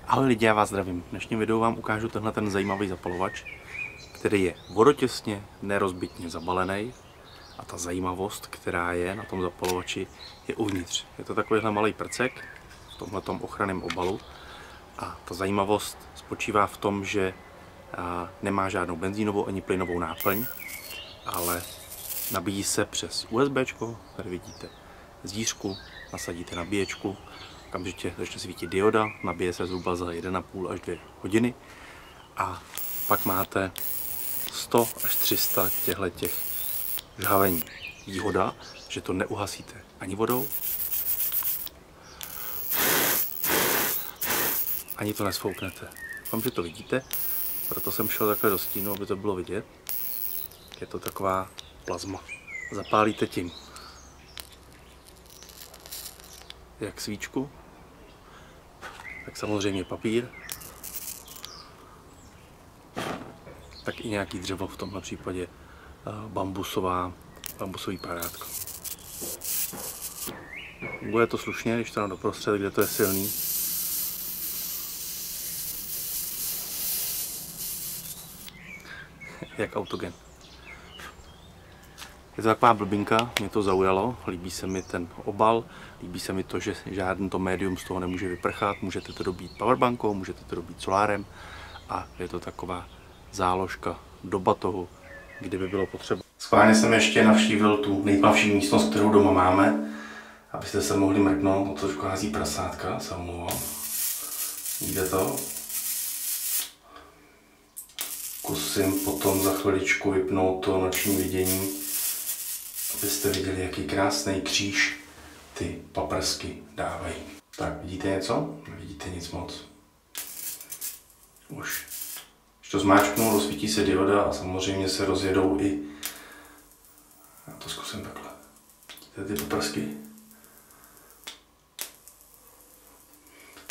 Ahoj lidi, já vás zdravím. V dnešním videu vám ukážu tenhle ten zajímavý zapalovač, který je vodotěsně, nerozbitně zabalený. A ta zajímavost, která je na tom zapalovači, je uvnitř. Je to takovýhle malý prcek v tomhletom ochranném obalu. A ta zajímavost spočívá v tom, že nemá žádnou benzínovou ani plynovou náplň, ale nabíjí se přes USBčko, tady vidíte zdířku, nasadíte nabíječku, okamžitě začne svítit dioda, nabije se zhruba za 1,5 až 2 hodiny a pak máte 100 až 300 těchto žhavení. Výhoda, že to neuhasíte ani vodou, ani to nesfouknete. Doufám, že to vidíte, proto jsem šel takhle do stínu, aby to bylo vidět. Je to taková plazma. Zapálíte tím jak svíčku, tak samozřejmě papír, tak i nějaký dřevo, v tomhle případě bambusový parátko. Funguje to slušně, když to dám doprostřed, kde to je silný. Jak autogen. Je to taková blbinka, mě to zaujalo, líbí se mi ten obal, líbí se mi to, že žádný to médium z toho nemůže vyprchat, můžete to dobít powerbankou, můžete to dobít solárem a je to taková záložka do batohu, kdyby bylo potřeba. Schválně jsem ještě navštívil tu nejplavší místnost, kterou doma máme, abyste se mohli mrknout, o trošku hází prasátka, se omlouvám. Vidíte to? Zkusím potom za chviličku vypnout to noční vidění, abyste viděli, jaký krásný kříž ty paprsky dávají. Tak, vidíte něco? Nevidíte nic moc. Už. Když to zmáčknu, rozsvítí se dioda a samozřejmě se rozjedou i... Já to zkusím takhle. Vidíte ty paprsky?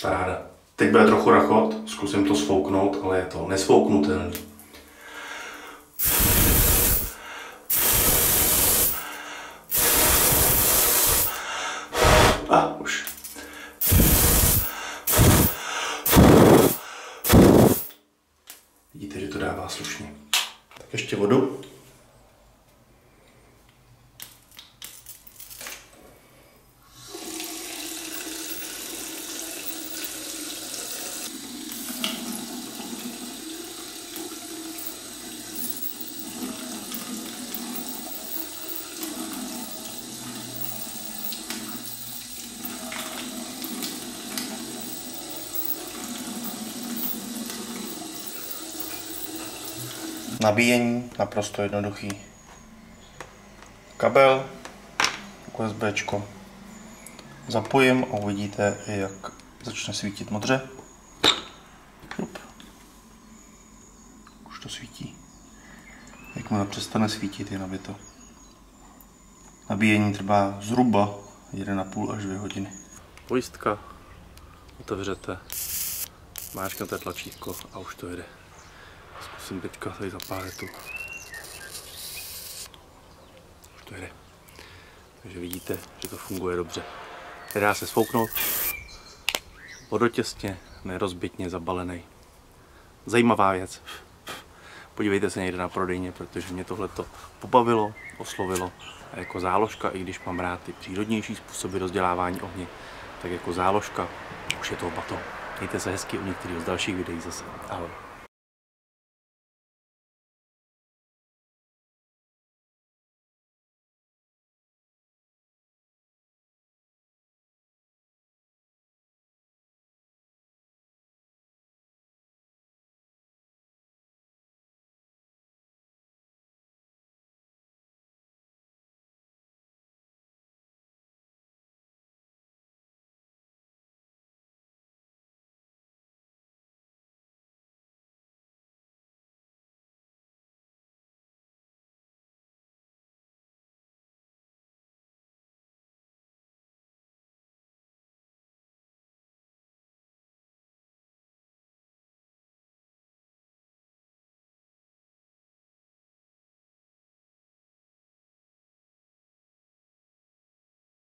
Paráda. Teď bude trochu rachot, zkusím to sfouknout, ale je to nesfouknutelný. Už. Vidíte, že to dává slušně. Tak ještě vodu. Nabíjení naprosto jednoduchý. Kabel, USBčko. Zapojím a uvidíte, jak začne svítit modře. Už to svítí. Jakmile přestane svítit, je nabito. Nabíjení trvá zhruba 1,5 až 2 hodiny. Pojistka otevřete, máčknete tlačítko a už to jede. Zkusím teďka tady zapálit tu. Už to jde. Takže vidíte, že to funguje dobře. Nedá se sfouknout. Vodotěsně, nerozbitně zabalený. Zajímavá věc. Podívejte se někde na prodejně, protože mě tohleto pobavilo, oslovilo. A jako záložka, i když mám rád ty přírodnější způsoby rozdělávání ohně, tak jako záložka už je to baton. Mějte se hezky u některých z dalších videí zase. Ahoj.